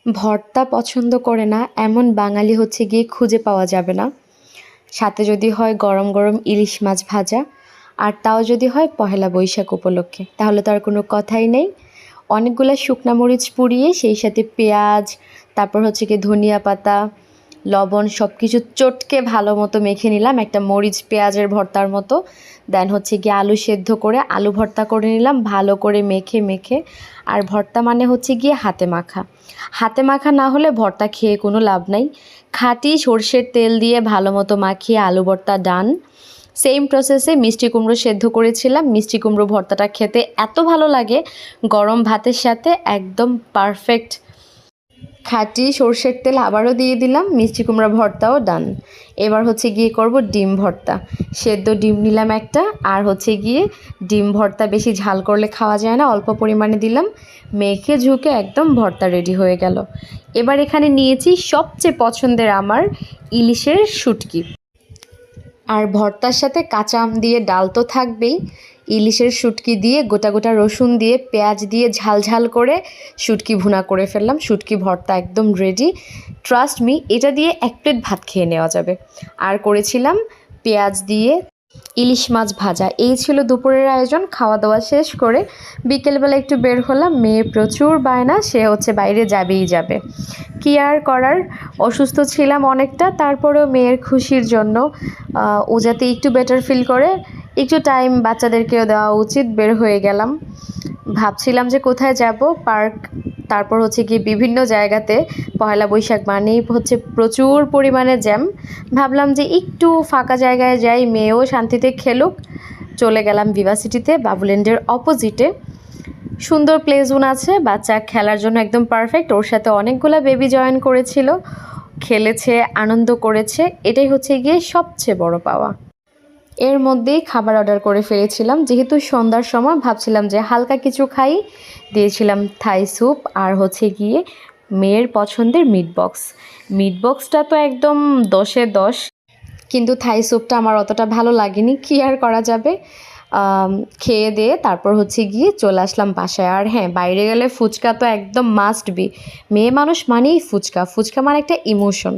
ভর্তা পছন্দ করে না এমন বাঙালি হচ্ছে গিয়ে খুঁজে পাওয়া যাবে না। সাথে যদি হয় গরম গরম ইলিশ মাছ ভাজা, আর তাও যদি হয় পহেলা বৈশাখ উপলক্ষে, তাহলে তো আর কোনো কথাই নেই। অনেকগুলা শুকনা মরিচ পুড়িয়ে সেই সাথে পেঁয়াজ, তারপর হচ্ছে গিয়ে ধনিয়া পাতা, লবণ সব কিছু চটকে ভালো মতো মেখে নিলাম একটা মরিচ পেঁয়াজের ভর্তার মতো। দেন হচ্ছে গিয়ে আলু সেদ্ধ করে আলু ভর্তা করে নিলাম ভালো করে মেখে মেখে। আর ভর্তা মানে হচ্ছে গিয়ে হাতে মাখা। হাতে মাখা না হলে ভর্তা খেয়ে কোনো লাভ নাই। খাঁটি সর্ষের তেল দিয়ে ভালো মতো মাখিয়ে আলু ভর্তা ডান। সেম প্রসেসে মিষ্টি কুমড়ো সেদ্ধ করেছিলাম। মিষ্টি কুমড়ো ভর্তাটা খেতে এত ভালো লাগে, গরম ভাতের সাথে একদম পারফেক্ট। খাঁটি সর্ষের তেল আবারও দিয়ে দিলাম, মিষ্টি কুমড়া ভর্তাও ডান। এবার হচ্ছে গিয়ে করব ডিম ভর্তা। সেদ্ধ ডিম নিলাম একটা, আর হচ্ছে গিয়ে ডিম ভর্তা বেশি ঝাল করলে খাওয়া যায় না, অল্প পরিমাণে দিলাম। মেখে ঝুঁকে একদম ভর্তা রেডি হয়ে গেল। এবার এখানে নিয়েছি সবচেয়ে পছন্দের আমার ইলিশের শুটকি। আর ভর্তার সাথে কাঁচা আম দিয়ে ডাল তো থাকবেই। ইলিশের শুটকি দিয়ে গোটা গোটা রসুন দিয়ে পেঁয়াজ দিয়ে ঝাল ঝাল করে শুটকি ভুনা করে ফেললাম। শুটকি ভর্তা একদম রেডি। ট্রাস্ট মি, এটা দিয়ে এক প্লেট ভাত খেয়ে নেওয়া যাবে। আর করেছিলাম পেঁয়াজ দিয়ে ইলিশ মাছ ভাজা। এই ছিল দুপুরের আয়োজন। খাওয়া দাওয়া শেষ করে বিকেলবেলা একটু বের হলাম। মেয়ে প্রচুর বায়না, সে হচ্ছে বাইরে যাবেই যাবে। কী আর করার, অসুস্থ ছিলাম অনেকটা, তারপরেও মেয়ের খুশির জন্য ও যাতে একটু বেটার ফিল করে, একটু টাইম বাচ্চাদেরকেও দেওয়া উচিত, বের হয়ে গেলাম। ভাবছিলাম যে কোথায় যাব, পার্ক, তারপর হচ্ছে গিয়ে বিভিন্ন জায়গাতে। পয়লা বৈশাখ মানেই হচ্ছে প্রচুর পরিমাণে জ্যাম। ভাবলাম যে একটু ফাঁকা জায়গায় যাই, মেয়েও শান্তিতে খেলুক। চলে গেলাম ভিভাসিটিতে, বাবুল্যান্ডের অপোজিটে। সুন্দর প্লে জোন আছে, বাচ্চা খেলার জন্য একদম পারফেক্ট। ওর সাথে অনেকগুলো বেবি জয়েন করেছিল, খেলেছে, আনন্দ করেছে। এটাই হচ্ছে গিয়ে সবচেয়ে বড় পাওয়া। এর মধ্যেই খাবার অর্ডার করে ফেলেছিলাম, যেহেতু সন্ধ্যার সময় ভাবছিলাম যে হালকা কিছু খাই। দিয়েছিলাম থাই স্যুপ আর হচ্ছে গিয়ে মেয়ের পছন্দের মিট বক্স। মিট বক্সটা তো একদম 10-এ 10, কিন্তু থাই স্যুপটা আমার অতটা ভালো লাগেনি। কী আর করা যাবে, খেয়ে দিয়ে তারপর হচ্ছে গিয়ে চলে আসলাম বাসায়। আর হ্যাঁ, বাইরে গেলে ফুচকা তো একদম মাস্ট বি। মেয়ে মানুষ মানেই ফুচকা, ফুচকা মানে একটা ইমোশন।